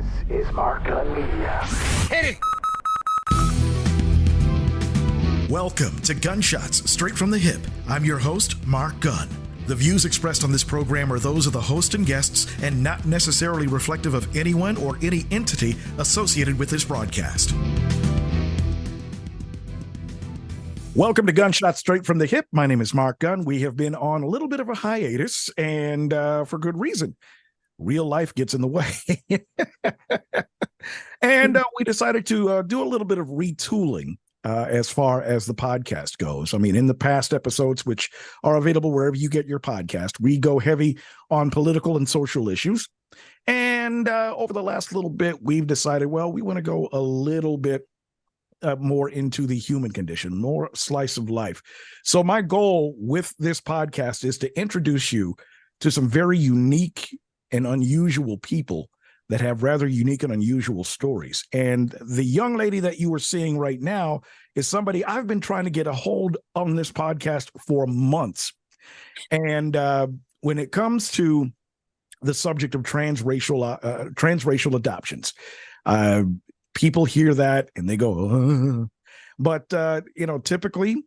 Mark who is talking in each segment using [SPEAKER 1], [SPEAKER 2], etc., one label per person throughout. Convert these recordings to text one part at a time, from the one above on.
[SPEAKER 1] This is Mark Gunn Media.
[SPEAKER 2] Hit it!
[SPEAKER 3] Welcome to GunnShots, straight from the hip. I'm your host, Mark Gunn. The views expressed on this program are those of the host and guests and not necessarily reflective of anyone or any entity associated with this broadcast. Welcome to GunnShots, straight from the hip. My name is Mark Gunn. We have been on a little bit of a hiatus, and for good reason. Real life gets in the way. And we decided to do a little bit of retooling as far as the podcast goes. I mean, in the past episodes, which are available wherever you get your podcast, we go heavy on political and social issues. And over the last little bit, we've decided, well, we want to go a little bit more into the human condition, more slice of life. So my goal with this podcast is to introduce you to some very unique and unusual people that have rather unique and unusual stories. And the young lady that you are seeing right now is somebody I've been trying to get a hold on this podcast for months. And when it comes to the subject of transracial adoptions, people hear that and they go, but typically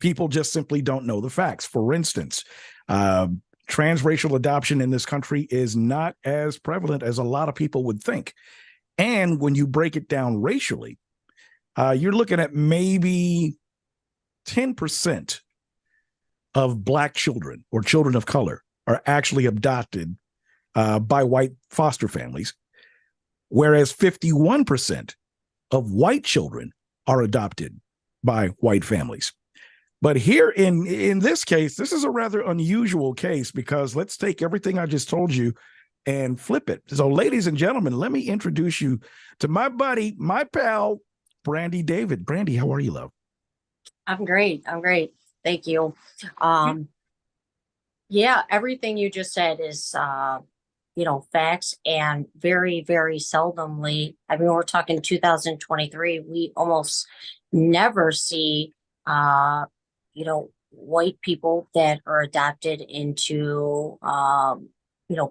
[SPEAKER 3] people just simply don't know the facts. For instance, transracial adoption in this country is not as prevalent as a lot of people would think. And when you break it down racially, you're looking at maybe 10% of Black children or children of color are actually adopted by white foster families, whereas 51% of white children are adopted by white families. But here in this case, this is a rather unusual case because let's take everything I just told you and flip it. So ladies and gentlemen, let me introduce you to my buddy, my pal, Brandy David. Brandy, how are you, love?
[SPEAKER 4] I'm great. Thank you. Yeah, everything you just said is, facts, and very, very seldomly, I mean, we're talking 2023, we almost never see, white people that are adopted into,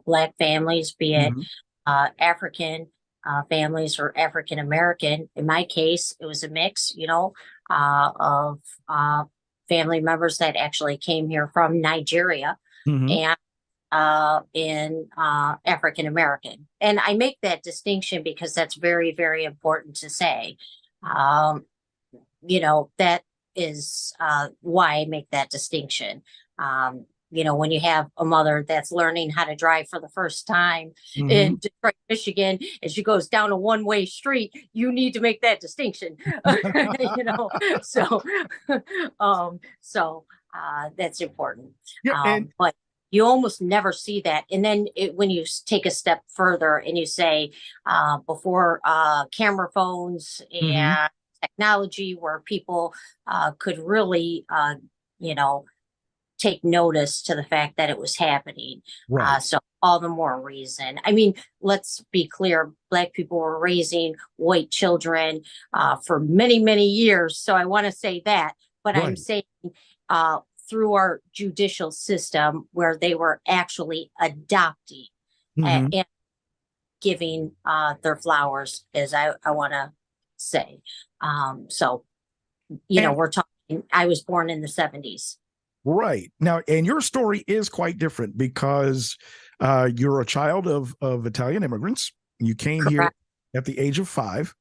[SPEAKER 4] Black families, be it African families or African American. In my case, it was a mix, of family members that actually came here from Nigeria and in African American. And I make that distinction because that's very, very important to say. That is why I make that distinction. When you have a mother that's learning how to drive for the first time in Detroit, Michigan, and she goes down a one-way street, you need to make that distinction. So that's important.
[SPEAKER 3] Yeah,
[SPEAKER 4] but you almost never see that. And then when you take a step further and you say, before camera phones and technology, where people could really, take notice to the fact that it was happening.
[SPEAKER 3] Right.
[SPEAKER 4] So all the more reason. I mean, let's be clear, Black people were raising white children for many, many years. So I want to say that, but
[SPEAKER 3] Right.
[SPEAKER 4] I'm saying through our judicial system where they were actually adopting and giving their flowers, as I want to say. We're talking, I was born in the 70s.
[SPEAKER 3] Right. Now, and your story is quite different because you're a child of Italian immigrants. You came
[SPEAKER 4] Correct.
[SPEAKER 3] here at the age of 5.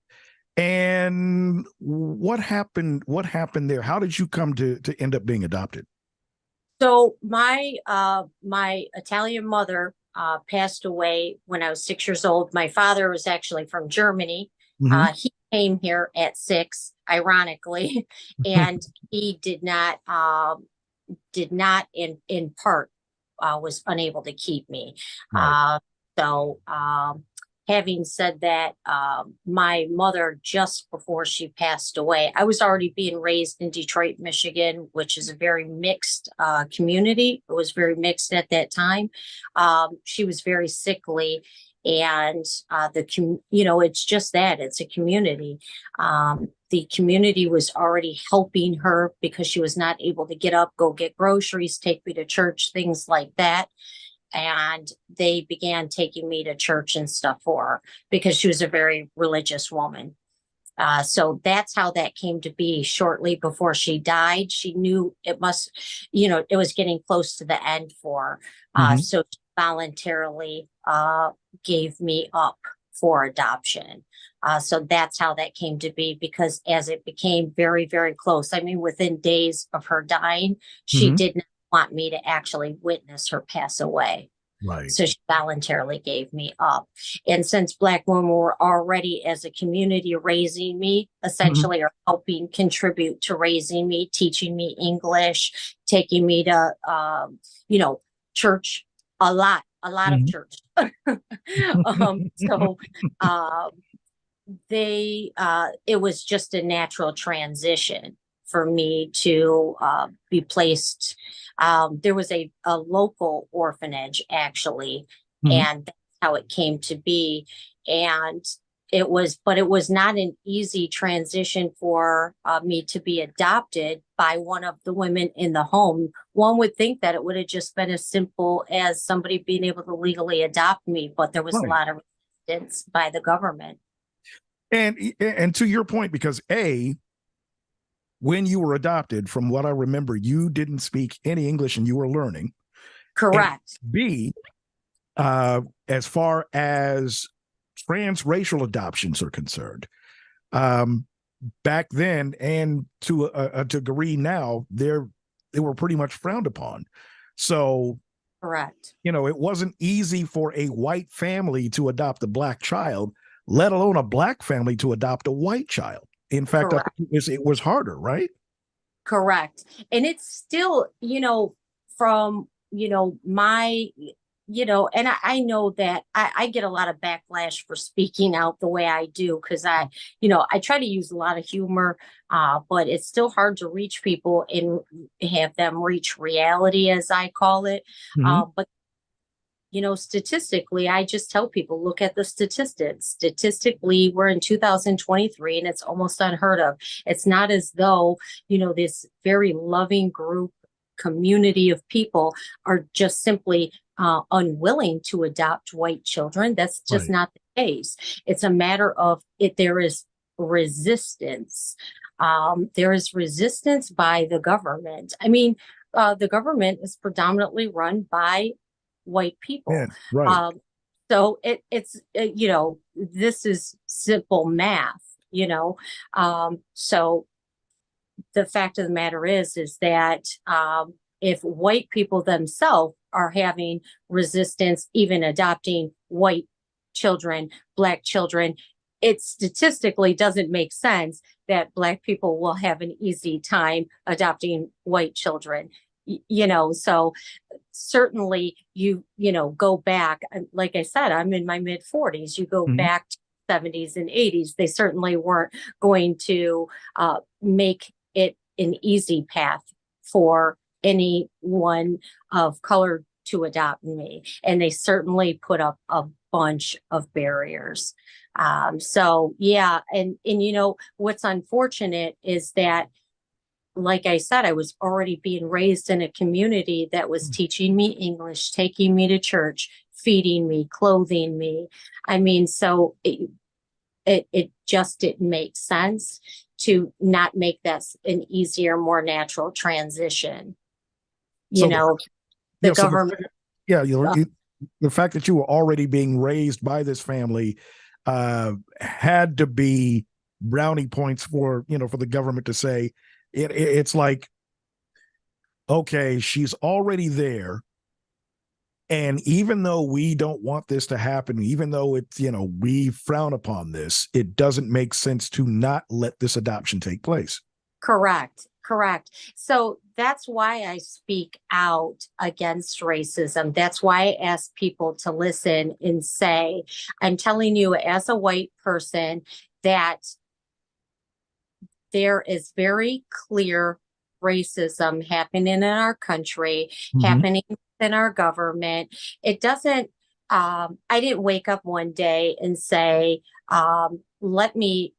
[SPEAKER 3] And what happened there? How did you come to end up being adopted?
[SPEAKER 4] So my Italian mother passed away when I was 6 years old. My father was actually from Germany. He came here at 6, ironically, and he did not in part was unable to keep me.
[SPEAKER 3] Right.
[SPEAKER 4] Having said that, my mother, just before she passed away, I was already being raised in Detroit, Michigan, which is a very mixed community. It was very mixed at that time. She was very sickly, and it's just that, it's a community. The community was already helping her because she was not able to get up, go get groceries, take me to church, things like that. and they began taking me to church and stuff for her because she was a very religious woman. So that's how that came to be. Shortly before she died, she knew it must, it was getting close to the end for her. So she voluntarily gave me up for adoption. So that's how that came to be, because as it became very, very close, I mean, within days of her dying, she did not want me to actually witness her pass away.
[SPEAKER 3] Right.
[SPEAKER 4] So she voluntarily gave me up. And since Black women were already as a community raising me, essentially, or helping contribute to raising me, teaching me English, taking me to, church, a lot of church. So it was just a natural transition for me to be placed. There was a local orphanage, actually, and that's how it came to be. And it was not an easy transition for me to be adopted by one of the women in the home. One would think that it would have just been as simple as somebody being able to legally adopt me, but there was a lot of resistance by the government.
[SPEAKER 3] And to your point, because when you were adopted, from what I remember, you didn't speak any English and you were learning.
[SPEAKER 4] Correct.
[SPEAKER 3] And B, as far as transracial adoptions are concerned, back then and to a degree now, they were pretty much frowned upon. So,
[SPEAKER 4] correct.
[SPEAKER 3] It wasn't easy for a white family to adopt a Black child, let alone a Black family to adopt a white child. In fact, I think it was harder, right?
[SPEAKER 4] Correct. And it's still, from, my, and I know that I get a lot of backlash for speaking out the way I do, because I try to use a lot of humor, but it's still hard to reach people and have them reach reality, as I call it. But statistically, I just tell people, look at the statistics. Statistically, we're in 2023 and it's almost unheard of. It's not as though, this very loving community of people are just simply unwilling to adopt white children. That's just not the case. It's a matter of there is resistance. There is resistance by the government. I mean, the government is predominantly run by white people.
[SPEAKER 3] Yeah, right.
[SPEAKER 4] So it's this is simple math, so the fact of the matter is that if white people themselves are having resistance, even adopting white children, Black children, it statistically doesn't make sense that Black people will have an easy time adopting white children. So certainly you go back, like I said, I'm in my mid 40s. You go back to 70s and 80s, they certainly weren't going to make it an easy path for anyone of color to adopt me. And they certainly put up a bunch of barriers. So yeah. And what's unfortunate is that, like I said, I was already being raised in a community that was teaching me English, taking me to church, feeding me, clothing me. I mean, so it just didn't make sense to not make that an easier, more natural transition. The government.
[SPEAKER 3] The fact that you were already being raised by this family had to be brownie points for the government to say, it's like, okay, she's already there. And even though we don't want this to happen, even though it's, we frown upon this, it doesn't make sense to not let this adoption take place.
[SPEAKER 4] Correct. So that's why I speak out against racism. That's why I ask people to listen and say, I'm telling you as a white person that there is very clear racism happening in our country, happening in our government. It doesn't, I didn't wake up one day and say, let me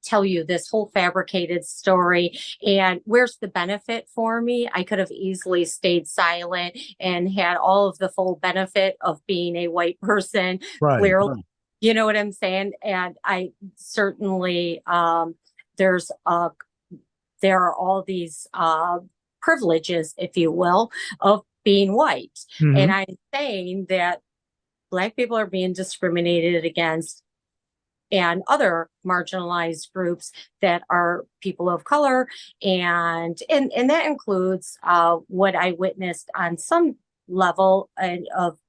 [SPEAKER 4] tell you this whole fabricated story. And where's the benefit for me? I could have easily stayed silent and had all of the full benefit of being a white person,
[SPEAKER 3] Right.
[SPEAKER 4] clearly. You know what I'm saying? And I certainly, there's there are all these privileges, if you will, of being white. And
[SPEAKER 3] Mhm.
[SPEAKER 4] I'm saying that Black people are being discriminated against, and other marginalized groups that are people of color, and that includes what I witnessed on some level of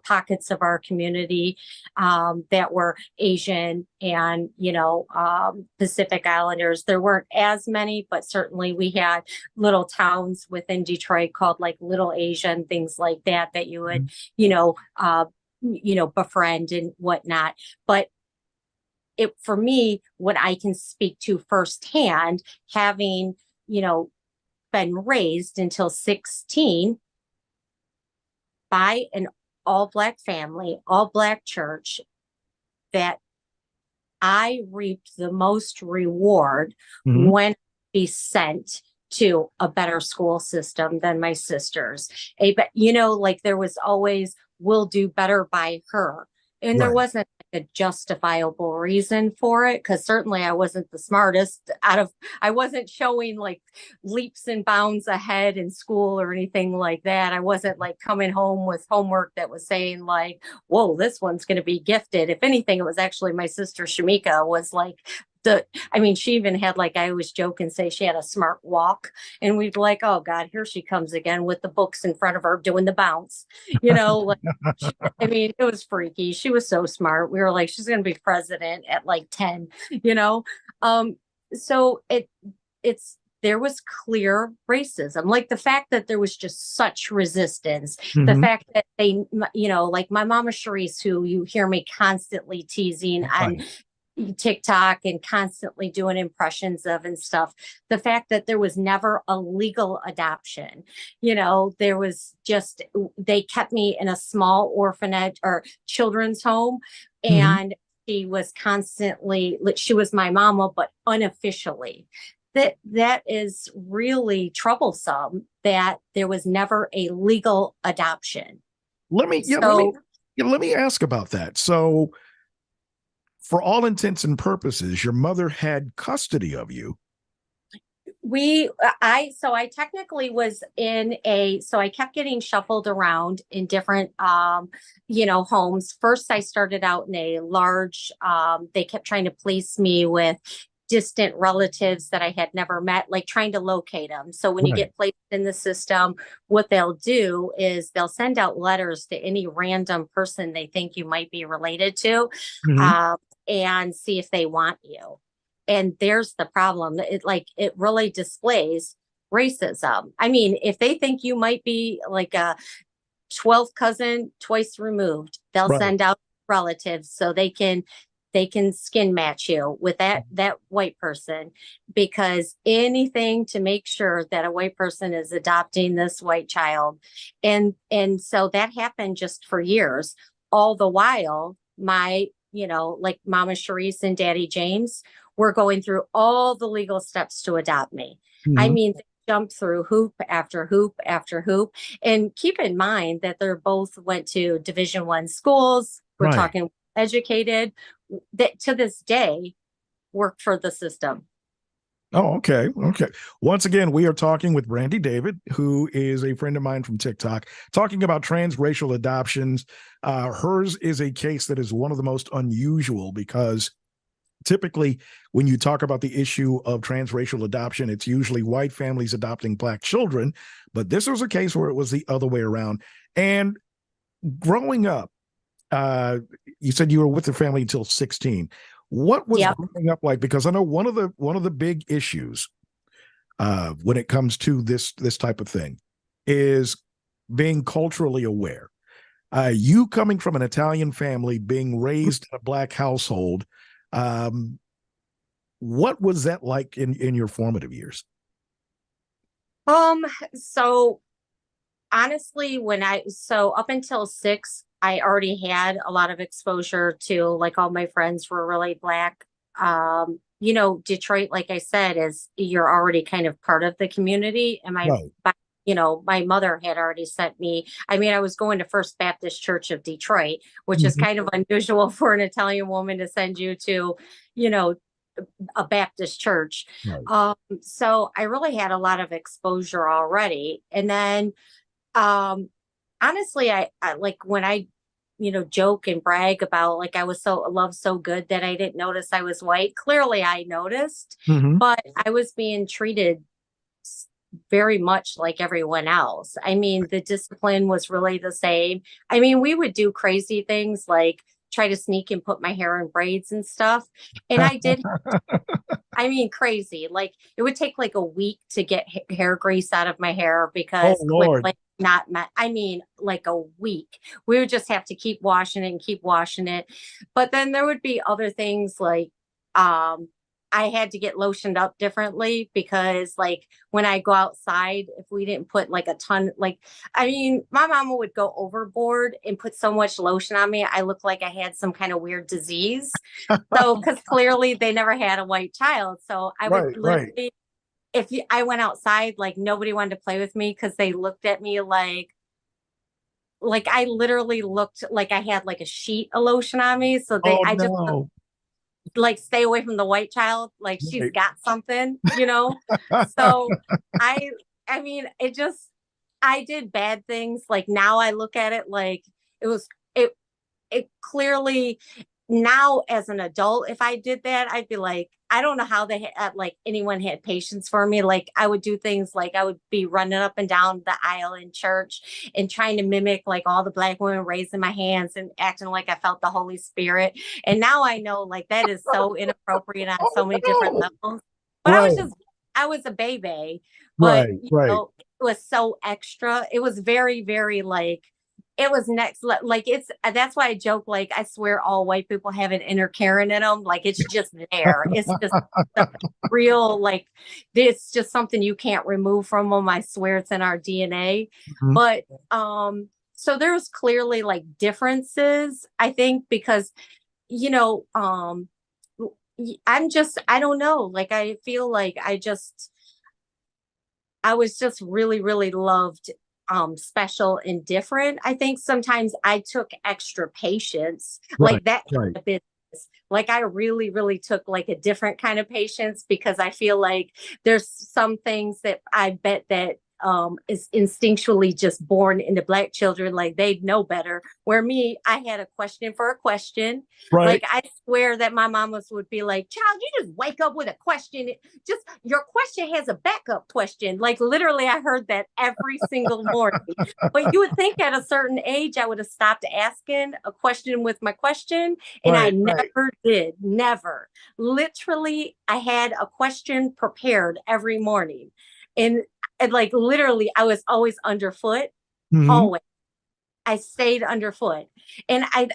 [SPEAKER 4] pockets of our community that were Asian and Pacific Islanders. There weren't as many, but certainly we had little towns within Detroit called like Little Asian, things like that you would befriend and whatnot. But for me, what I can speak to firsthand, having, been raised until 16 by an all Black family, all Black church, that I reaped the most reward
[SPEAKER 3] Mhm.
[SPEAKER 4] when be sent to a better school system than my sisters. Like there was always, we'll do better by her. And there
[SPEAKER 3] Right.
[SPEAKER 4] wasn't a justifiable reason for it, because certainly I wasn't the smartest I wasn't showing like leaps and bounds ahead in school or anything like that. I wasn't like coming home with homework that was saying like, whoa, this one's going to be gifted. If anything, it was actually my sister Shamika was like, she even had, like, I always joke and say she had a smart walk, and we'd be like, oh God, here she comes again with the books in front of her doing the bounce, like, it was freaky. She was so smart. We were like, she's going to be president at like 10, you know? So there was clear racism, like the fact that there was just such resistance, the
[SPEAKER 3] Mhm.
[SPEAKER 4] fact that they, like my mama Charisse, who you hear me constantly teasing on
[SPEAKER 3] Right.
[SPEAKER 4] TikTok and constantly doing impressions of and stuff. The fact that there was never a legal adoption, there was just, they kept me in a small orphanage or children's home.
[SPEAKER 3] Mhm.
[SPEAKER 4] And she was my mama, but unofficially. That is really troublesome that there was never a legal adoption.
[SPEAKER 3] Let me, yeah, let me,
[SPEAKER 4] So
[SPEAKER 3] yeah, let me ask about that. So, for all intents and purposes, your mother had custody of you.
[SPEAKER 4] I technically was so I kept getting shuffled around in different, homes. First, I started out in a large, they kept trying to place me with distant relatives that I had never met, like trying to locate them. So when you
[SPEAKER 3] Right.
[SPEAKER 4] get placed in the system, what they'll do is they'll send out letters to any random person they think you might be related to,
[SPEAKER 3] Mhm.
[SPEAKER 4] um, and see if they want you. And there's the problem. It really displays racism. If they think you might be like a 12th cousin twice removed, they'll
[SPEAKER 3] Right.
[SPEAKER 4] send out relatives so they can skin match you with that white person, because anything to make sure that a white person is adopting this white child. And so that happened just for years. All the while, my, like Mama Charisse and Daddy James were going through all the legal steps to adopt me.
[SPEAKER 3] Mhm.
[SPEAKER 4] They jumped through hoop after hoop after hoop. And keep in mind that they're both went to Division I schools. We're
[SPEAKER 3] Right.
[SPEAKER 4] talking educated, that to this day work for the system.
[SPEAKER 3] Oh, okay. Okay. Once again, we are talking with Brandy David, who is a friend of mine from TikTok, talking about transracial adoptions. Hers is a case that is one of the most unusual because typically when you talk about the issue of transracial adoption, it's usually white families adopting Black children. But this was a case where it was the other way around. And growing up, you said you were with the family until 16. What was
[SPEAKER 4] Yep.
[SPEAKER 3] growing up like? Because I know one of the big issues when it comes to this type of thing is being culturally aware. You coming from an Italian family, being raised in a Black household, um, what was that like in your formative years?
[SPEAKER 4] Um, so honestly, up until 6, I already had a lot of exposure to, like, all my friends were really Black. Detroit, like I said, is you're already kind of part of the community. And
[SPEAKER 3] Right.
[SPEAKER 4] my mother had already sent me. I mean, I was going to First Baptist Church of Detroit, which is
[SPEAKER 3] Mhm.
[SPEAKER 4] kind of unusual for an Italian woman to send you to, you know, a Baptist church.
[SPEAKER 3] Right.
[SPEAKER 4] So I really had a lot of exposure already. And then, um, honestly, I like when I, joke and brag about like I was so love so good that I didn't notice I was white. Clearly, I noticed,
[SPEAKER 3] Mhm.
[SPEAKER 4] but I was being treated very much like everyone else. I mean, the discipline was really the same. I mean, we would do crazy things like try to sneak and put my hair in braids and stuff. And I did, I mean, crazy. Like it would take like a week to get hair grease out of my hair
[SPEAKER 3] Oh,
[SPEAKER 4] because
[SPEAKER 3] Lord.
[SPEAKER 4] clearly not my, I mean, like a week. We would just have to keep washing it and keep washing it. But then there would be other things like, um, I had to get lotioned up differently because like when I go outside, if we didn't put like a ton, like, I mean, my mama would go overboard and put so much lotion on me. I looked like I had some kind of weird disease. So, because clearly they never had a white child. So I would
[SPEAKER 3] Right. Right.
[SPEAKER 4] literally, I went outside, like nobody wanted to play with me because they looked at me like I literally looked like I had like a sheet of lotion on me. So
[SPEAKER 3] Oh,
[SPEAKER 4] I just
[SPEAKER 3] no.
[SPEAKER 4] like stay away from the white child. Like she's
[SPEAKER 3] Right.
[SPEAKER 4] got something. So I, I mean, I did bad things. Like now I look at it like it was, it clearly now as an adult, if I did that, I'd be like, I don't know how they had like anyone had patience for me. Like I would do things like I would be running up and down the aisle in church and trying to mimic like all the black women raising my hands and acting like I felt the Holy Spirit. And now I know like that is so inappropriate on so
[SPEAKER 3] Oh,
[SPEAKER 4] many different
[SPEAKER 3] no.
[SPEAKER 4] levels. But
[SPEAKER 3] Right.
[SPEAKER 4] I was a baby, but
[SPEAKER 3] Right. Right.
[SPEAKER 4] it was so extra. It was very, very like it was like it's that's why I joke like I swear all white people have an inner Karen in them. Like it's just there. It's just the real like it's just something you can't remove from them. I swear it's in our DNA.
[SPEAKER 3] Mhm.
[SPEAKER 4] But so there's clearly like differences, I think, because you know, I don't know. Like I feel like I was just really, really loved, special and different. I think sometimes I took extra patience,
[SPEAKER 3] Right.
[SPEAKER 4] like that
[SPEAKER 3] Right.
[SPEAKER 4] kind of business. Like I really, really took like a different kind of patience because I feel like there's some things that I bet that is instinctually just born into black children, like they'd know better. Where me, I had a question for a question.
[SPEAKER 3] Right.
[SPEAKER 4] Like I swear that my mamas would be like, "Child, you just wake up with a question. Just your question has a backup question." Like literally, I heard that every single morning. But you would think at a certain age, I would have stopped asking a question with my question, and I
[SPEAKER 3] Right. Right.
[SPEAKER 4] never did. Never. Literally, I had a question prepared every morning, and like literally, I was always underfoot.
[SPEAKER 3] Mhm.
[SPEAKER 4] Always. I stayed underfoot. And I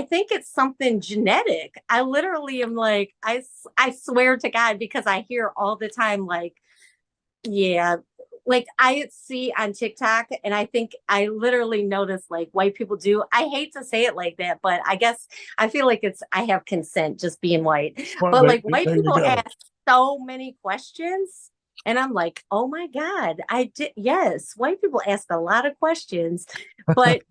[SPEAKER 4] think it's something genetic. I literally am like, I swear to God, because I hear all the time, like, yeah, like I see on TikTok, and I think I literally notice like white people do. I hate to say it like that, but I guess I feel like I have consent just being white.
[SPEAKER 3] Well,
[SPEAKER 4] But like white
[SPEAKER 3] there you
[SPEAKER 4] people
[SPEAKER 3] go.
[SPEAKER 4] ask so many questions. And I'm like, oh my God, I did. Yes, white people ask a lot of questions. But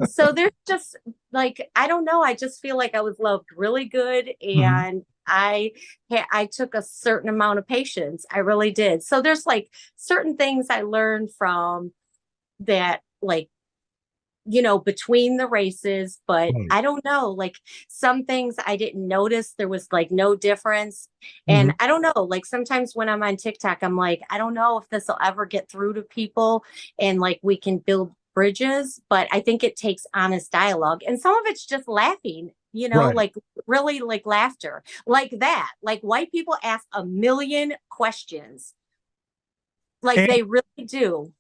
[SPEAKER 4] so there's just like, I don't know. I just feel like I was loved really good.
[SPEAKER 3] Mhm.
[SPEAKER 4] And I took a certain amount of patience. I really did. So there's like certain things I learned from that, like, between the races, but
[SPEAKER 3] Right.
[SPEAKER 4] I don't know, like some things I didn't notice. There was like no difference.
[SPEAKER 3] Mhm.
[SPEAKER 4] And I don't know, like sometimes when I'm on TikTok, I'm like, I don't know if this will ever get through to people and like we can build bridges, but I think it takes honest dialogue. And some of it's just laughing,
[SPEAKER 3] Right.
[SPEAKER 4] like really like laughter, like that. Like white people ask a million questions, like
[SPEAKER 3] And
[SPEAKER 4] they really do.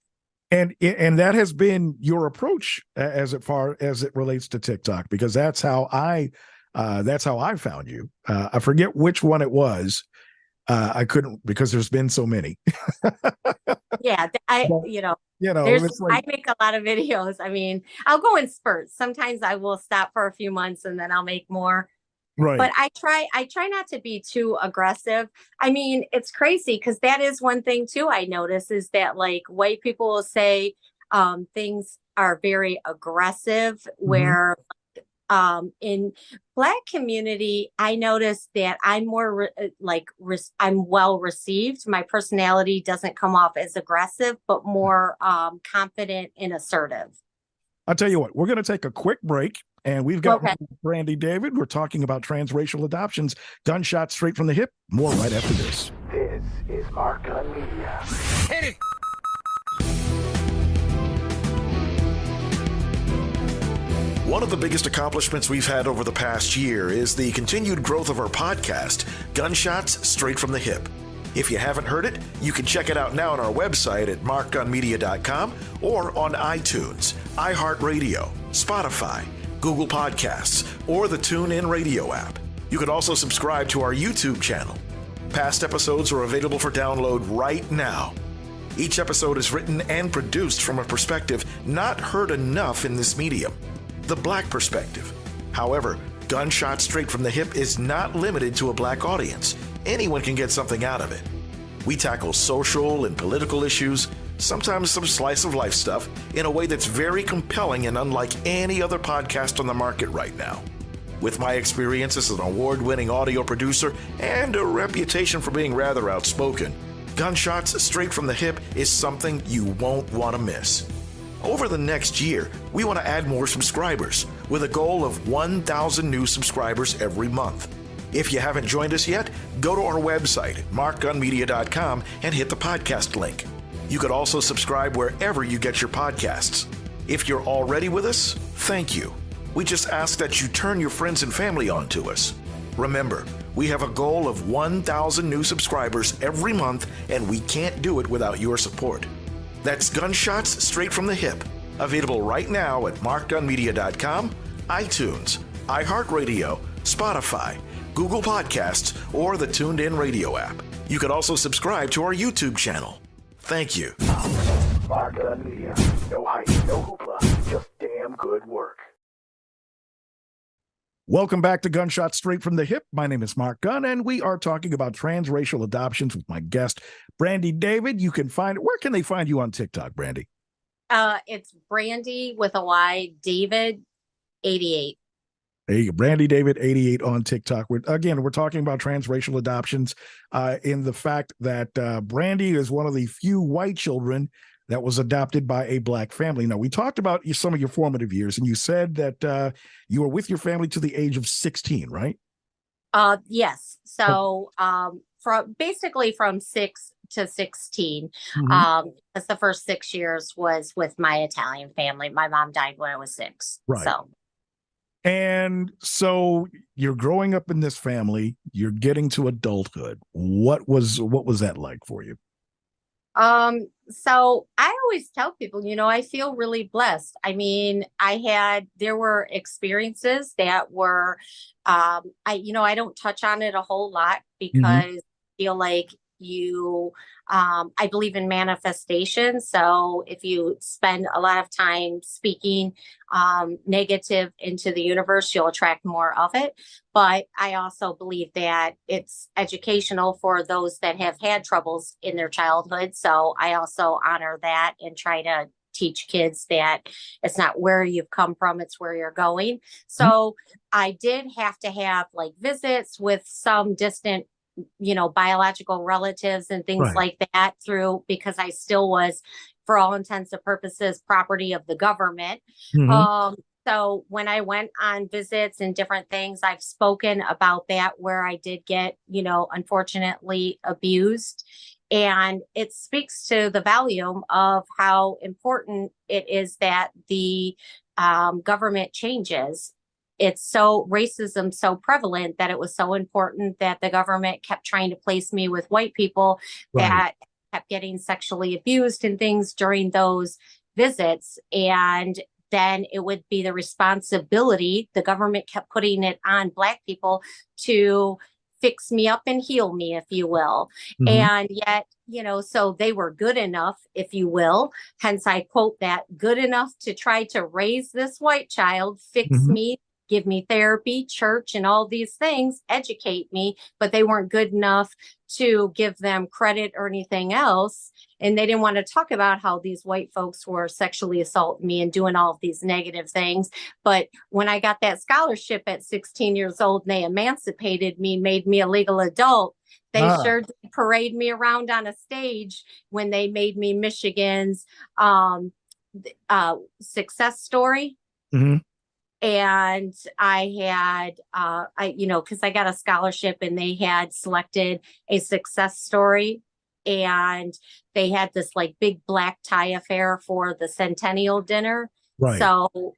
[SPEAKER 3] and that has been your approach as far as it relates to TikTok, because that's how I found you. I forget which one it was. I couldn't, because there's been so many.
[SPEAKER 4] Yeah,
[SPEAKER 3] But, it's like,
[SPEAKER 4] I make a lot of videos. I mean, I'll go in spurts. Sometimes I will stop for a few months and then I'll make more.
[SPEAKER 3] Right.
[SPEAKER 2] But I try not to be too aggressive. I mean, it's crazy because that is one thing too I notice is that like white people will say things are very aggressive,
[SPEAKER 3] Mhm.
[SPEAKER 2] where in Black community, I noticed that I'm more I'm well received. My personality doesn't come off as aggressive, but more confident and assertive.
[SPEAKER 3] I'll tell you what, we're going to take a quick break, and we've got
[SPEAKER 2] Okay.
[SPEAKER 3] Brandy David. We're talking about transracial adoptions, gunshots straight from the hip. More right after this.
[SPEAKER 1] This is Mark Gun Media.
[SPEAKER 5] Hit it!
[SPEAKER 6] One of the biggest accomplishments we've had over the past year is the continued growth of our podcast, Gunshots Straight from the Hip. If you haven't heard it, you can check it out now on our website at markgunmedia.com or on iTunes, iHeartRadio, Spotify, Google Podcasts, or the TuneIn Radio app. You can also subscribe to our YouTube channel. Past episodes are available for download right now. Each episode is written and produced from a perspective not heard enough in this medium, the Black perspective. However, Gunshots Straight from the Hip is not limited to a Black audience. Anyone can get something out of it. We tackle social and political issues, sometimes some slice of life stuff, in a way that's very compelling and unlike any other podcast on the market right now. With my experience as an award-winning audio producer and a reputation for being rather outspoken, Gunshots Straight from the Hip is something you won't want to miss. Over the next year, we want to add more subscribers with a goal of 1,000 new subscribers every month. If you haven't joined us yet, go to our website at markgunmedia.com and hit the podcast link. You could also subscribe wherever you get your podcasts. If you're already with us, thank you. We just ask that you turn your friends and family on to us. Remember, we have a goal of 1,000 new subscribers every month, and we can't do it without your support. That's Gunshots Straight from the Hip, available right now at markgunmedia.com, iTunes, iHeartRadio, Spotify, Google Podcasts, or the TuneIn Radio app. You can also subscribe to our YouTube channel. Thank you.
[SPEAKER 1] Mark Gun Media. No hype, no hoopla, just damn good work.
[SPEAKER 3] Welcome back to Gunshots Straight from the Hip. My name is Mark Gunn, and we are talking about transracial adoptions with my guest, Brandy David. You can find, where can they find you on TikTok, Brandy?
[SPEAKER 2] It's Brandy with a Y, David 88.
[SPEAKER 3] Hey, Brandy David 88 on TikTok. We're talking about transracial adoptions in the fact that Brandy is one of the few white children that was adopted by a Black family. Now, we talked about some of your formative years, and you said that you were with your family to the age of 16, right?
[SPEAKER 2] Yes. So from 6 to 16, because the first 6 years was with my Italian family. My mom died when I was 6.
[SPEAKER 3] Right.
[SPEAKER 2] So.
[SPEAKER 3] And so you're growing up in this family, you're getting to adulthood. What was that like for you?
[SPEAKER 2] So I always tell people, I feel really blessed. I mean, there were experiences that were, I don't touch on it a whole lot because I feel like I believe in manifestation. So if you spend a lot of time speaking negative into the universe, you'll attract more of it. But I also believe that it's educational for those that have had troubles in their childhood. So I also honor that and try to teach kids that it's not where you've come from, it's where you're going. So I did have to have like visits with some distant biological relatives and things like that because I still was, for all intents and purposes, property of the government. So when I went on visits and different things, I've spoken about that where I did get, unfortunately abused. And it speaks to the volume of how important it is that the government changes. It's racism so prevalent that it was so important that the government kept trying to place me with white people that kept getting sexually abused and things during those visits. And then it would be the responsibility, the government kept putting it on Black people to fix me up and heal me, if you will. And yet, so they were good enough, if you will. Hence, I quote that, good enough to try to raise this white child, fix me, give me therapy, church, and all these things, educate me, but they weren't good enough to give them credit or anything else. And they didn't want to talk about how these white folks were sexually assaulting me and doing all of these negative things. But when I got that scholarship at 16 years old and they emancipated me, made me a legal adult, they sure did parade me around on a stage when they made me Michigan's success story.
[SPEAKER 3] Mm-hmm.
[SPEAKER 2] And I had, because I got a scholarship and they had selected a success story, and they had this like big black tie affair for the centennial dinner.
[SPEAKER 3] Right.
[SPEAKER 2] So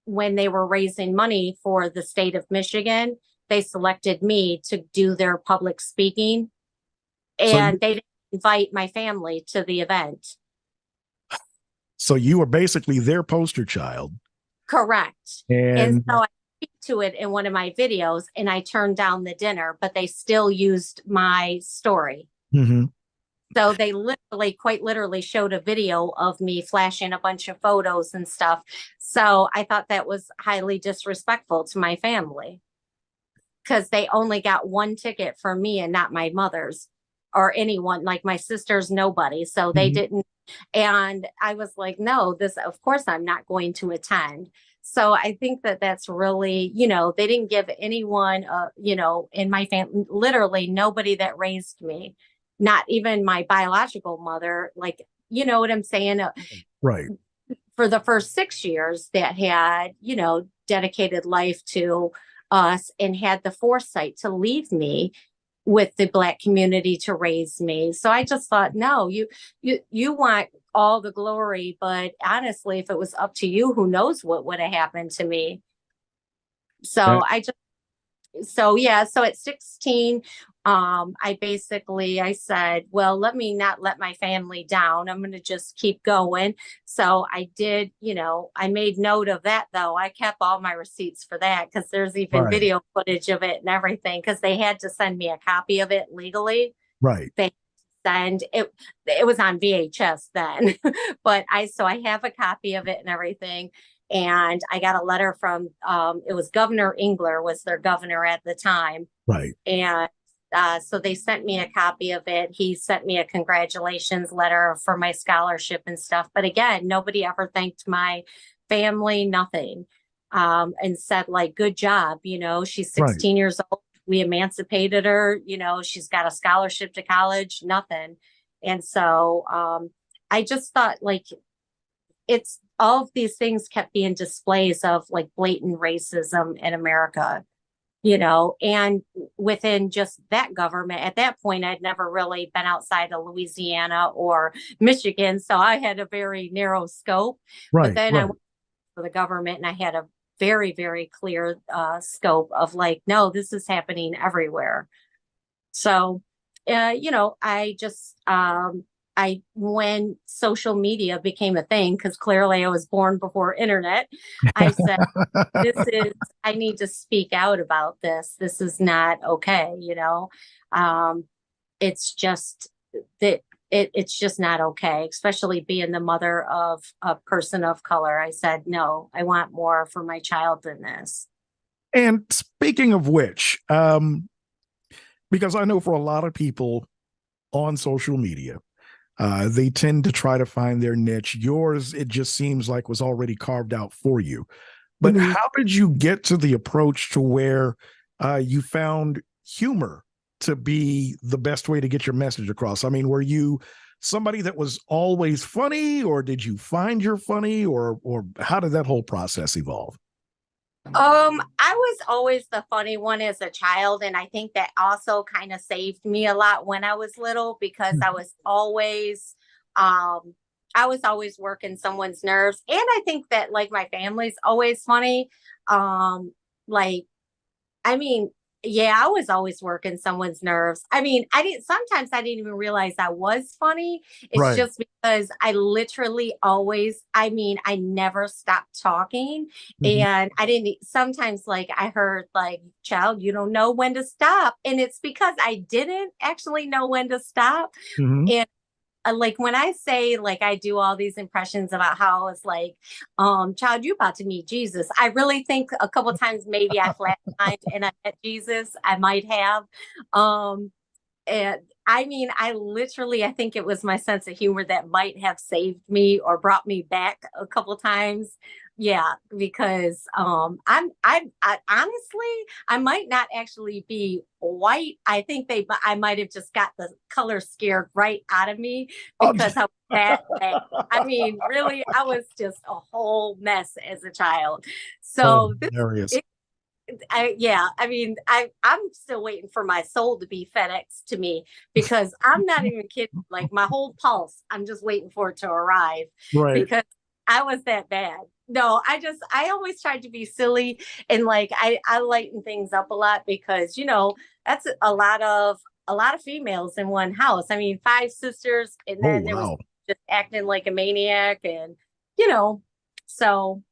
[SPEAKER 2] when they were raising money for the state of Michigan, they selected me to do their public speaking, and they didn't invite my family to the event.
[SPEAKER 3] So you were basically their poster child.
[SPEAKER 2] Correct.
[SPEAKER 3] And
[SPEAKER 2] And so I speak to it in one of my videos, and I turned down the dinner, but they still used my story.
[SPEAKER 3] Mm-hmm.
[SPEAKER 2] So they quite literally showed a video of me flashing a bunch of photos and stuff. So I thought that was highly disrespectful to my family, because they only got one ticket for me and not my mother's or anyone, like my sister's, nobody. So they didn't. And I was like, no, of course I'm not going to attend. So I think that that's really, they didn't give anyone, in my family, literally nobody that raised me, not even my biological mother, like, you know what I'm saying?
[SPEAKER 3] Right.
[SPEAKER 2] For the first 6 years that had, dedicated life to us and had the foresight to leave me with the Black community to raise me. So I just thought, no, you want all the glory, but honestly, if it was up to you, who knows what would have happened to me. So So at 16, I said, well, let me not let my family down. I'm going to just keep going. So I did, I made note of that though. I kept all my receipts for that, because there's even video footage of it and everything, because they had to send me a copy of it legally.
[SPEAKER 3] Right.
[SPEAKER 2] They send it. It was on VHS then, but I have a copy of it and everything. And I got a letter from, it was Governor Engler was their governor at the time.
[SPEAKER 3] Right.
[SPEAKER 2] And so they sent me a copy of it. He sent me a congratulations letter for my scholarship and stuff. But again, nobody ever thanked my family, nothing. And said like, good job. She's 16 years old. We emancipated her. She's got a scholarship to college, nothing. And so I just thought like, it's all of these things kept being displays of like blatant racism in America, and within just that government. At that point, I'd never really been outside of Louisiana or Michigan. So I had a very narrow scope. But then I went for the government and I had a very, very clear scope of like, no, this is happening everywhere. So, I just, when social media became a thing, because clearly I was born before internet, I said, I need to speak out about this. This is not okay. It's just that it's just not okay, especially being the mother of a person of color. I said, no, I want more for my child than this.
[SPEAKER 3] And speaking of which, because I know for a lot of people on social media, they tend to try to find their niche. Yours, it just seems like was already carved out for you. But how did you get to the approach to where you found humor to be the best way to get your message across? I mean, were you somebody that was always funny, or did you find you're funny, or how did that whole process evolve?
[SPEAKER 2] I was always the funny one as a child, and I think that also kind of saved me a lot when I was little, because I was always working someone's nerves. And I think that like my family's always funny. I was always working someone's nerves. Sometimes I didn't even realize I was funny. It's just because I literally always, I never stopped talking. And sometimes like I heard like, child, you don't know when to stop. And it's because I didn't actually know when to stop. And like when I say like I do all these impressions about how it's like, child, you about to meet Jesus. I really think a couple times maybe I flatlined and I met Jesus. I might have. And I mean, I think it was my sense of humor that might have saved me or brought me back a couple times. Yeah, because I honestly, I might not actually be white. I think I might have just got the color scared right out of me because I was that bad. I mean, really, I was just a whole mess as a child. So
[SPEAKER 3] hilarious.
[SPEAKER 2] I mean, I'm still waiting for my soul to be FedEx to me because I'm not even kidding. Like my whole pulse, I'm just waiting for it to arrive because I was that bad. No, I always tried to be silly and like I lighten things up a lot because that's a lot of females in one house. I mean, 5 sisters, and then there was just acting like a maniac, and so.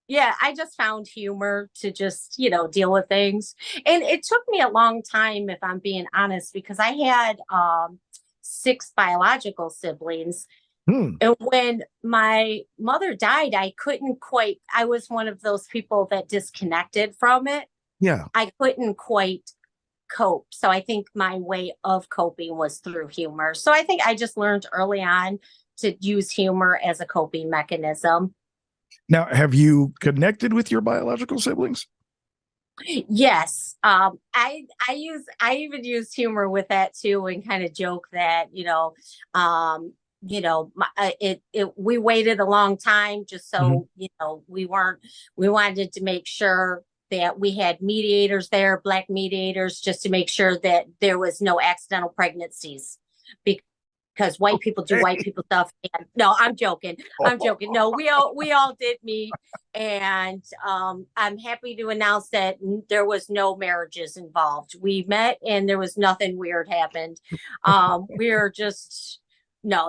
[SPEAKER 2] Yeah, I just found humor to just, deal with things. And it took me a long time, if I'm being honest, because I had 6 biological siblings. And when my mother died, I was one of those people that disconnected from it.
[SPEAKER 3] Yeah.
[SPEAKER 2] I couldn't quite cope. So I think my way of coping was through humor. So I think I just learned early on to use humor as a coping mechanism.
[SPEAKER 3] Now, have you connected with your biological siblings?
[SPEAKER 2] Yes. I even use humor with that too, and kind of joke that, we waited a long time just so, we wanted to make sure that we had mediators there, Black mediators, just to make sure that there was no accidental pregnancies. Because white people do white people stuff. And, no, I'm joking. No, we all did meet, and I'm happy to announce that there was no marriages involved. We met, and there was nothing weird happened. We're just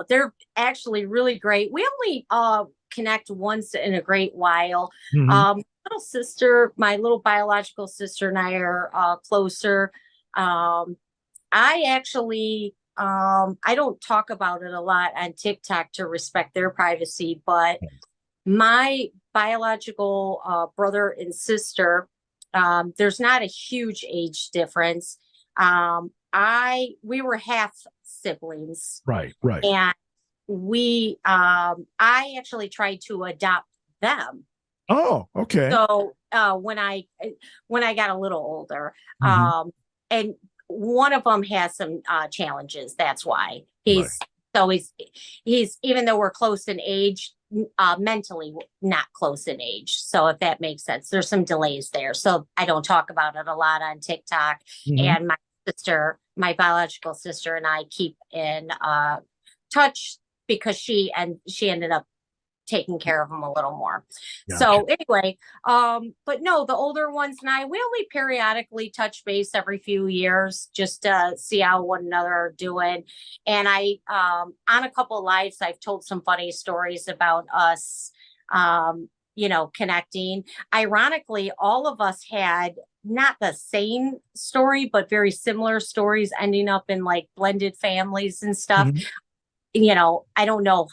[SPEAKER 2] they're actually really great. We only connect once in a great while. Little sister, my little biological sister, and I are closer. I actually. I don't talk about it a lot on TikTok to respect their privacy, but my biological brother and sister, there's not a huge age difference. We were half siblings. Right. And I actually tried to adopt them.
[SPEAKER 3] Oh, okay.
[SPEAKER 2] So when I got a little older, and one of them has some challenges. That's why he's even though we're close in age, mentally not close in age. So if that makes sense, there's some delays there. So I don't talk about it a lot on TikTok. And my biological sister, and I keep in touch because she ended up taking care of them a little more. Gotcha. So anyway, but no, the older ones and we only periodically touch base every few years just to see how one another are doing. And I, on a couple of lives, I've told some funny stories about us, connecting. Ironically, all of us had not the same story, but very similar stories ending up in like blended families and stuff. I don't know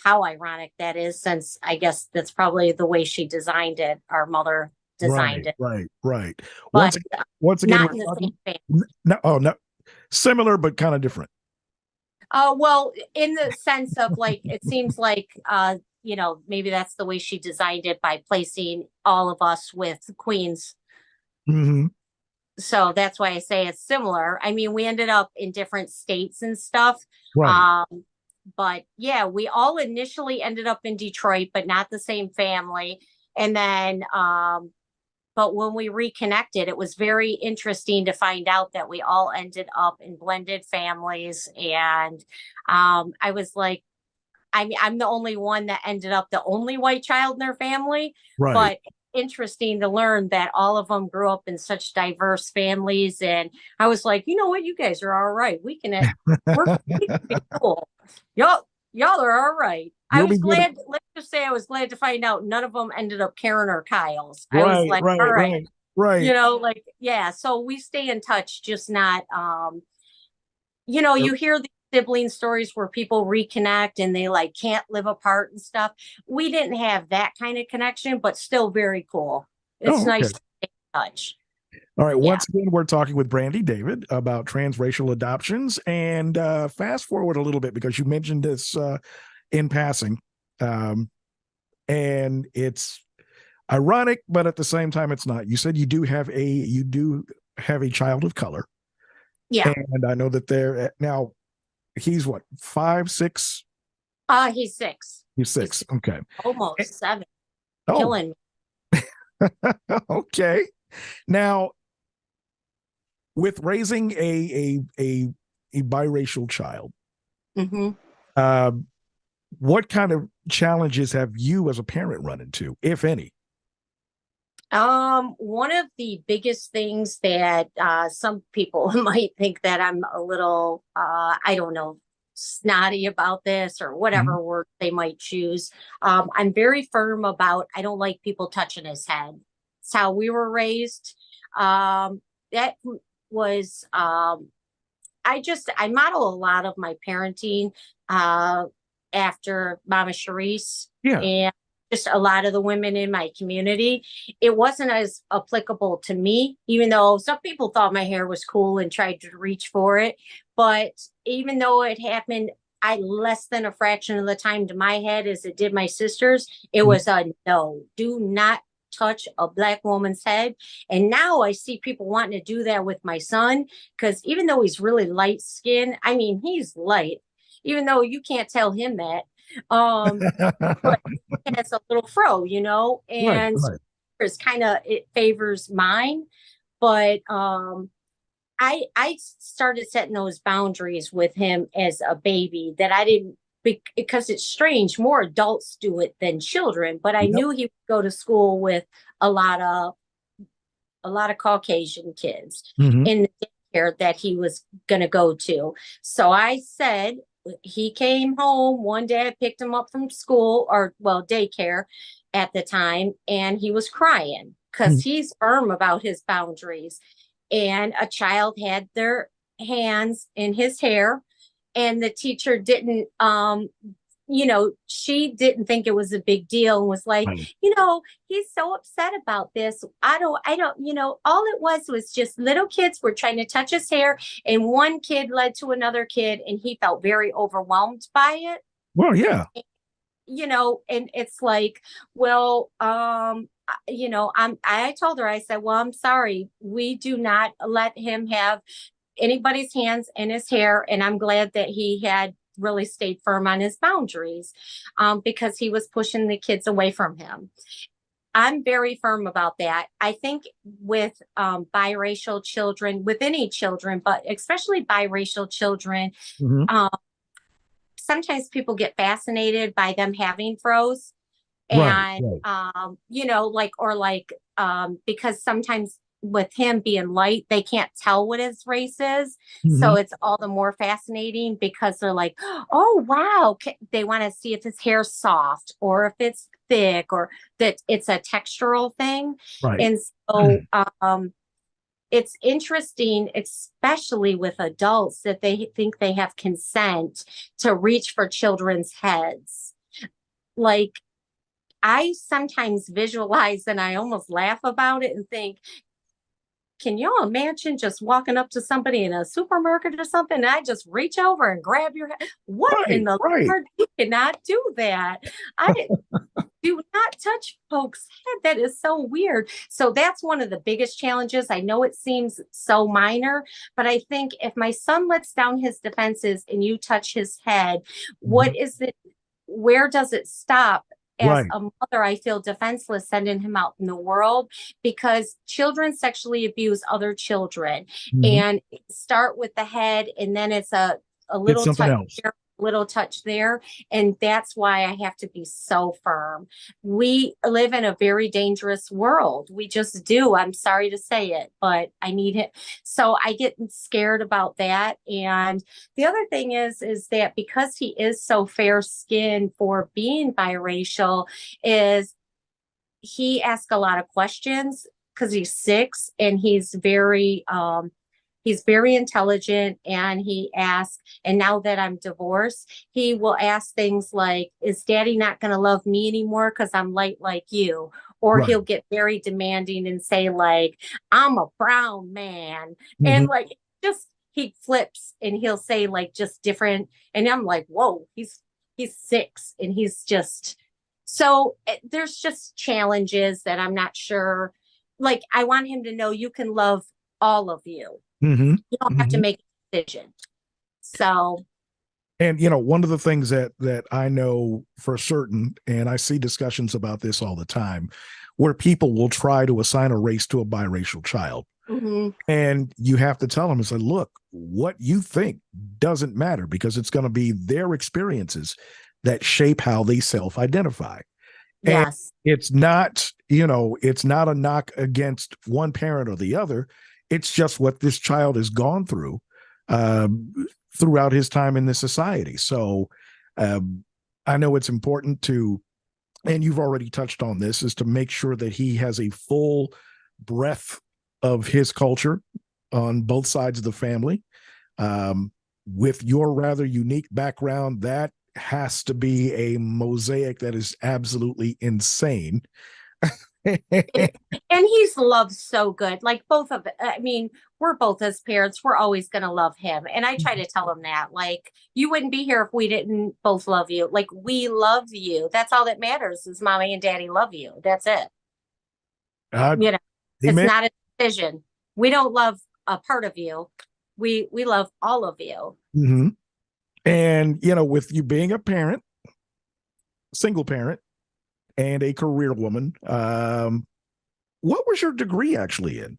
[SPEAKER 2] how ironic that is, since I guess that's probably the way she designed it. Our mother designed it.
[SPEAKER 3] Right.
[SPEAKER 2] But
[SPEAKER 3] once again,
[SPEAKER 2] not in the same family.
[SPEAKER 3] No, similar, but kind of different.
[SPEAKER 2] Well, in the sense of like, it seems like, maybe that's the way she designed it by placing all of us with queens. So that's why I say it's similar. I mean, we ended up in different states and stuff. Right. But yeah, we all initially ended up in Detroit, but not the same family. And then, but when we reconnected, it was very interesting to find out that we all ended up in blended families. And I was like, I'm the only one that ended up the only white child in their family. Right. But interesting to learn that all of them grew up in such diverse families. And I was like, you know what, you guys are all right. We can be cool. Y'all are all right. I was glad, let's just say I was glad to find out none of them ended up Karen or Kyle's. I was like, all right. Right. Yeah. So we stay in touch, just not, you hear these sibling stories where people reconnect and they like can't live apart and stuff. We didn't have that kind of connection, but still very cool. It's
[SPEAKER 3] Oh, okay.
[SPEAKER 2] nice to stay in touch.
[SPEAKER 3] All right.
[SPEAKER 2] Yeah.
[SPEAKER 3] Once again, we're talking with Brandy David about transracial adoptions. And fast forward a little bit because you mentioned this in passing. And it's ironic, but at the same time, it's not. You said you do have a child of color.
[SPEAKER 2] Yeah.
[SPEAKER 3] And I know that they're now he's what, 5, 6?
[SPEAKER 2] He's 6.
[SPEAKER 3] He's 6. Okay.
[SPEAKER 2] Almost 7.
[SPEAKER 3] Oh,
[SPEAKER 2] Killing me.
[SPEAKER 3] okay. Now, with raising a biracial child,
[SPEAKER 2] Mm-hmm.
[SPEAKER 3] what kind of challenges have you as a parent run into, if any?
[SPEAKER 2] One of the biggest things that some people might think that I'm a little, I don't know, snotty about this or whatever word they might choose. I'm very firm about I don't like people touching his head. It's how we were raised. That was I model a lot of my parenting after Mama Sharice and just a lot of the women in my community. It wasn't as applicable to me, even though some people thought my hair was cool and tried to reach for it. But even though it happened, less than a fraction of the time to my head as it did my sister's, it was a no, do not touch a Black woman's head. And now I see people wanting to do that with my son, because even though he's really light skinned, I mean, he's light, even though you can't tell him that. But he has a little fro, and it's kind of, it favors mine. But I started setting those boundaries with him as a baby that I didn't, because it's strange. More adults do it than children, but I knew he would go to school with a lot of Caucasian kids in the daycare that he was going to go to. So I said, he came home one day, I picked him up from school daycare at the time, and he was crying because he's firm about his boundaries. And a child had their hands in his hair, and the teacher didn't, she didn't think it was a big deal and was like, he's so upset about this. I don't, all it was just little kids were trying to touch his hair, and one kid led to another kid, and he felt very overwhelmed by it.
[SPEAKER 3] Well, yeah.
[SPEAKER 2] And it's like, well, I told her, I said, well, I'm sorry. We do not let him have anybody's hands in his hair. And I'm glad that he had really stayed firm on his boundaries, because he was pushing the kids away from him. I'm very firm about that. I think with biracial children, with any children, but especially biracial children, sometimes people get fascinated by them having froze. And, because sometimes with him being light, they can't tell what his race is. So it's all the more fascinating because they're like, oh, wow. They want to see if his hair's soft or if it's thick or that it's a textural thing. Right. And so it's interesting, especially with adults, that they think they have consent to reach for children's heads. Like, I sometimes visualize and I almost laugh about it and think, can y'all imagine just walking up to somebody in a supermarket or something and I just reach over and grab your head? What in the Lord? You cannot do that. Do not touch folks' head. That is so weird. So that's one of the biggest challenges. I know it seems so minor, but I think if my son lets down his defenses and you touch his head, what is it? Where does it stop? As a mother, I feel defenseless sending him out in the world, because children sexually abuse other children and start with the head, and then it's a little touch here, little touch there. And that's why I have to be so firm. We live in a very dangerous world. We just do. I'm sorry to say it, but I need it. So I get scared about that. And the other thing is that because he is so fair skinned for being biracial, is he asks a lot of questions because he's 6 and he's very, He's very intelligent, and he asks, and now that I'm divorced, he will ask things like, is daddy not going to love me anymore because I'm light like you? Or
[SPEAKER 3] Right.
[SPEAKER 2] he'll get very demanding and say like, I'm a brown man.
[SPEAKER 3] Mhm.
[SPEAKER 2] And like, just, he flips and he'll say like just different. And I'm like, whoa, he's 6 and he's just, so there's just challenges that I'm not sure. Like, I want him to know you can love all of you.
[SPEAKER 3] Mhm.
[SPEAKER 2] You don't have to make a decision. So,
[SPEAKER 3] And one of the things that I know for certain, and I see discussions about this all the time, where people will try to assign a race to a biracial child.
[SPEAKER 2] mhm,
[SPEAKER 3] And you have to tell them, is like, look, what you think doesn't matter, because it's going to be their experiences that shape how they self-identify. And
[SPEAKER 2] yes,
[SPEAKER 3] it's not, it's not a knock against one parent or the other. It's just what this child has gone through throughout his time in this society. So I know it's important to, and you've already touched on this, is to make sure that he has a full breadth of his culture on both sides of the family. With your rather unique background, that has to be a mosaic that is absolutely insane.
[SPEAKER 2] and he's loved so good. Like, both of, I mean, we're both, as parents, we're always going to love him. And I try to tell him that, like, you wouldn't be here if we didn't both love you. Like, we love you. That's all that matters, is mommy and daddy love you. That's it. You know, it's
[SPEAKER 3] Amen.
[SPEAKER 2] not a decision. We don't love a part of you. We love all of you.
[SPEAKER 3] Mm-hmm. And, with you being a parent, single parent, and a career woman, what was your degree actually in?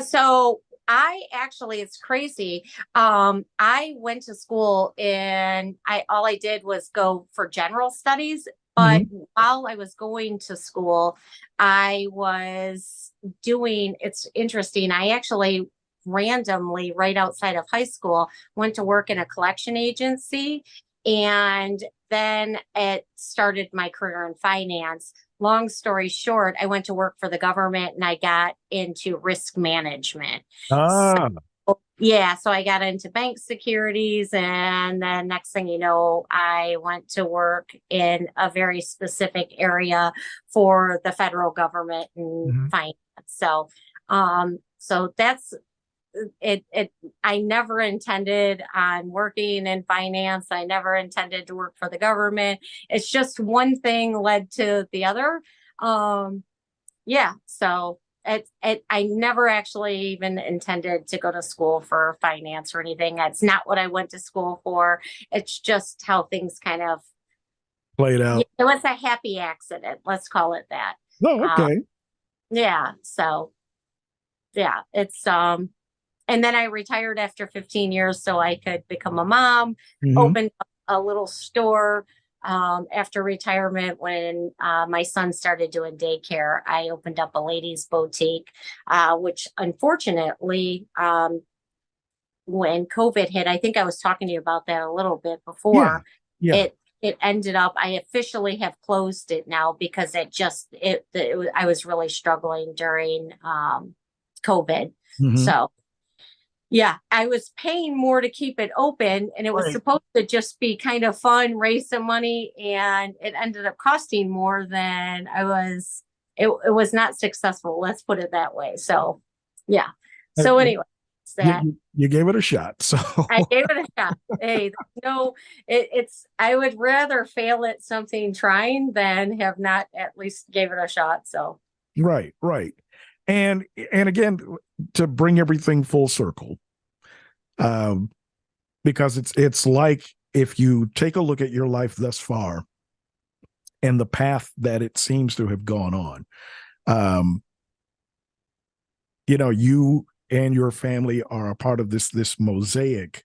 [SPEAKER 2] So I actually, it's crazy. I went to school, and all I did was go for general studies. But while I was going to school, I was doing, it's interesting. I actually randomly, right outside of high school, went to work in a collection agency. And then it started my career in finance. Long story short, I went to work for the government, and I got into risk management.
[SPEAKER 3] Ah,
[SPEAKER 2] Yeah, so I got into bank securities, and then next thing you know, I went to work in a very specific area for the federal government and finance. So, so that's it. I never intended on working in finance. I never intended to work for the government. It's just one thing led to the other. Yeah, so I never actually even intended to go to school for finance or anything. That's not what I went to school for. It's just how things kind of
[SPEAKER 3] played out.
[SPEAKER 2] it was a happy accident. Let's call it that.
[SPEAKER 3] Oh, okay.
[SPEAKER 2] Yeah. So yeah, it's and then I retired after 15 years so I could become a mom, opened up a little store. After retirement, when my son started doing daycare, I opened up a ladies' boutique, which unfortunately, when COVID hit, I think I was talking to you about that a little bit before.
[SPEAKER 3] Yeah.
[SPEAKER 2] It ended up, I officially have closed it now because I was really struggling during COVID. So yeah, I was paying more to keep it open, and it was supposed to just be kind of fun, raise some money, and it ended up costing more than it was not successful. Let's put it that way. So yeah. So anyway,
[SPEAKER 3] you gave it a shot. So
[SPEAKER 2] I gave it a shot. Hey, no, I would rather fail at something trying than have not at least gave it a shot. So
[SPEAKER 3] right. And again, to bring everything full circle, because it's like, if you take a look at your life thus far and the path that it seems to have gone on, you and your family are a part of this mosaic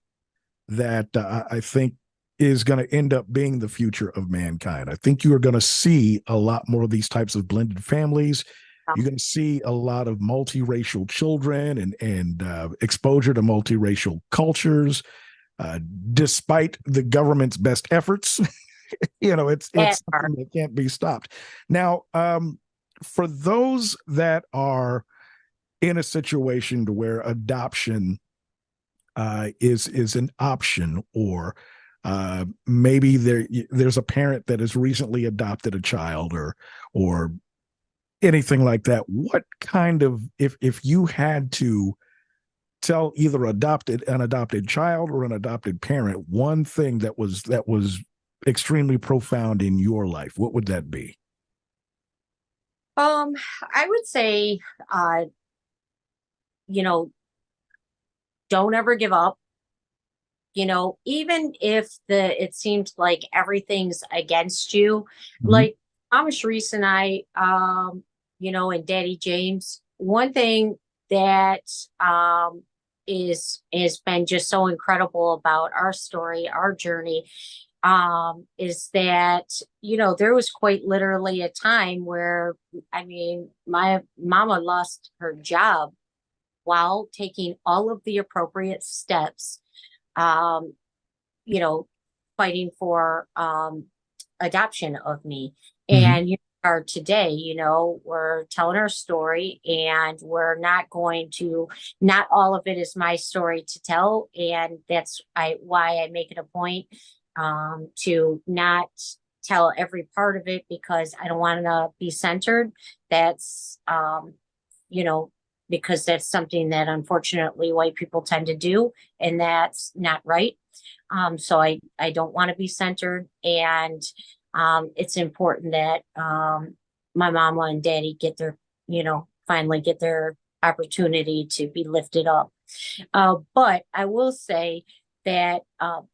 [SPEAKER 3] that I think is going to end up being the future of mankind. I think you are going to see a lot more of these types of blended families. You're going to see a lot of multiracial children and exposure to multiracial cultures, despite the government's best efforts. It's something that can't be stopped. Now, for those that are in a situation to where adoption is an option, or maybe there's a parent that has recently adopted a child, or anything like that, what kind of, if you had to tell either an adopted child or an adopted parent one thing that was extremely profound in your life, what would that be?
[SPEAKER 2] I would say, you know, don't ever give up. Even if it seems like everything's against you, like Mama Sharice and I, and Daddy James, one thing that has been just so incredible about our story, our journey, is that, there was quite literally a time where, my mama lost her job while taking all of the appropriate steps, um, fighting for adoption of me. And are today, we're telling our story, and we're not all of it is my story to tell. And that's why I make it a point to not tell every part of it, because I don't want to be centered. That's, because that's something that unfortunately white people tend to do, and that's not right. So I don't want to be centered. And it's important that my mama and daddy get their, finally get their opportunity to be lifted up. But I will say that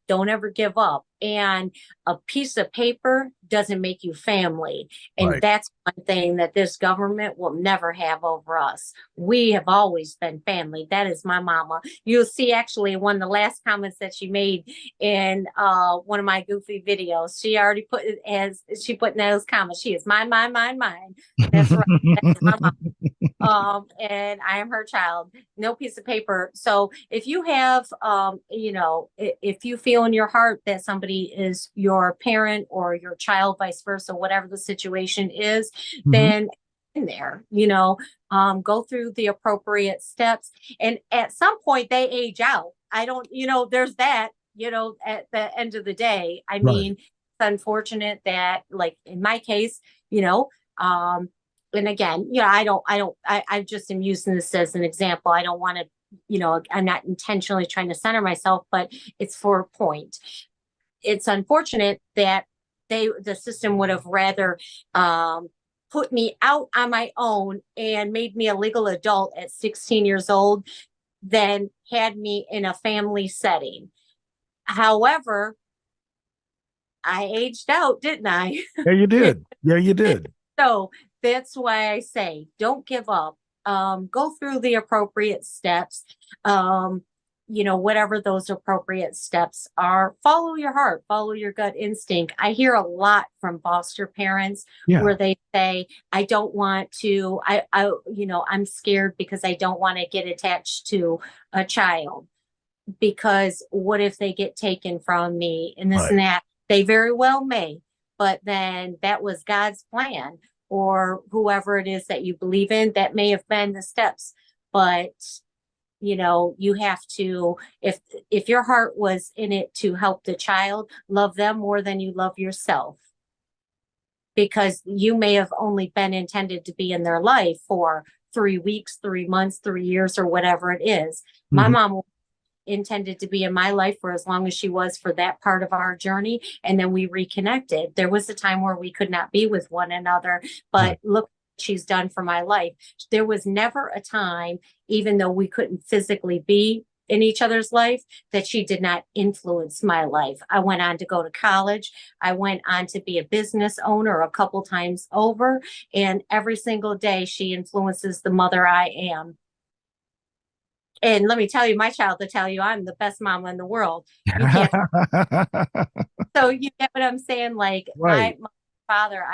[SPEAKER 2] don't ever give up. And a piece of paper doesn't make you family. And that's one thing that this government will never have over us. We have always been family. That is my mama. You'll see actually one of the last comments that she made in one of my goofy videos. She already put it as she put in those comments. She is mine. That's right. That's my mama. And I am her child. No piece of paper. So if you have, if you feel in your heart that somebody is your parent or your child, vice versa, whatever the situation is, then in there, go through the appropriate steps. And at some point they age out. I don't, there's that, at the end of the day, I mean, it's unfortunate that, like in my case, and again, I just am using this as an example. I don't want to, I'm not intentionally trying to center myself, but it's for a point. It's unfortunate that the system would have rather put me out on my own and made me a legal adult at 16 years old than had me in a family setting. However, I aged out, didn't I?
[SPEAKER 3] Yeah, you did. Yeah, you did.
[SPEAKER 2] So that's why I say, don't give up. Go through the appropriate steps. Whatever those appropriate steps are, follow your heart, follow your gut instinct. I hear a lot from foster parents where they say, I don't want to, I'm scared because I don't want to get attached to a child, because what if they get taken from me and this and that? They very well may, but then that was God's plan, or whoever it is that you believe in, that may have been the steps. But you have to, if your heart was in it to help the child, love them more than you love yourself, because you may have only been intended to be in their life for 3 weeks, 3 months, 3 years, or whatever it is. My mom intended to be in my life for as long as she was for that part of our journey, and then we reconnected. There was a time where we could not be with one another, but look, she's done for my life. There was never a time, even though we couldn't physically be in each other's life, that she did not influence my life. I went on to go to college. I went on to be a business owner a couple times over, and every single day she influences the mother I am. And let me tell you, my child to tell you, I'm the best mama in the world. You can't. So you get what I'm saying? Like my father,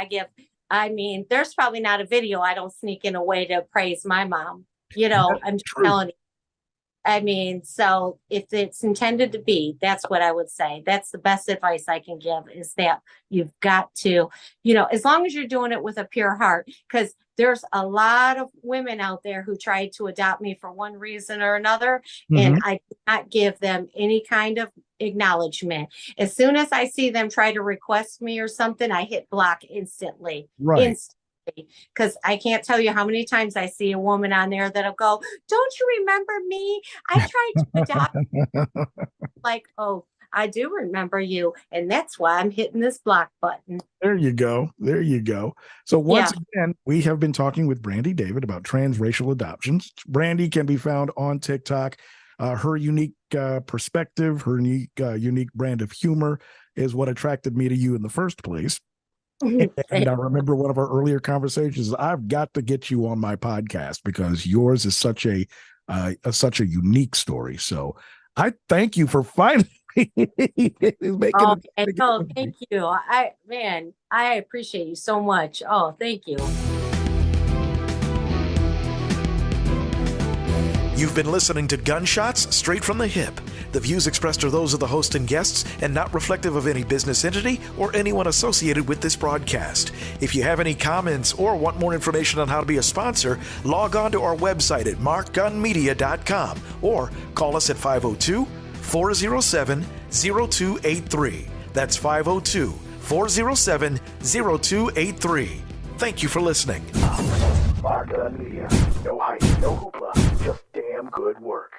[SPEAKER 2] there's probably not a video I don't sneak in a way to praise my mom. I'm just telling you. I mean, so if it's intended to be, that's what I would say. That's the best advice I can give, is that you've got to, as long as you're doing it with a pure heart, because there's a lot of women out there who tried to adopt me for one reason or another, and I did not give them any kind of acknowledgement. As soon as I see them try to request me or something, I hit block instantly.
[SPEAKER 3] Right.
[SPEAKER 2] Because I can't tell you how many times I see a woman on there that'll go, "Don't you remember me? I tried to adopt you." Like, oh, I do remember you. And that's why I'm hitting this block button.
[SPEAKER 3] There you go. There you go. So once again, we have been talking with Brandy David about transracial adoptions. Brandy can be found on TikTok. Her unique perspective, her unique brand of humor is what attracted me to you in the first place. And I remember one of our earlier conversations. I've got to get you on my podcast because yours is such a unique story. So I thank you for finally making
[SPEAKER 2] thank you. I appreciate you so much. Oh, thank you.
[SPEAKER 6] You've been listening to Gunshots Straight from the Hip. The views expressed are those of the host and guests and not reflective of any business entity or anyone associated with this broadcast. If you have any comments or want more information on how to be a sponsor, log on to our website at markgunmedia.com or call us at 502-407-0283. That's 502-407-0283. Thank you for listening.
[SPEAKER 1] Mark Gun Media. No hype, no hoopla, just damn good work.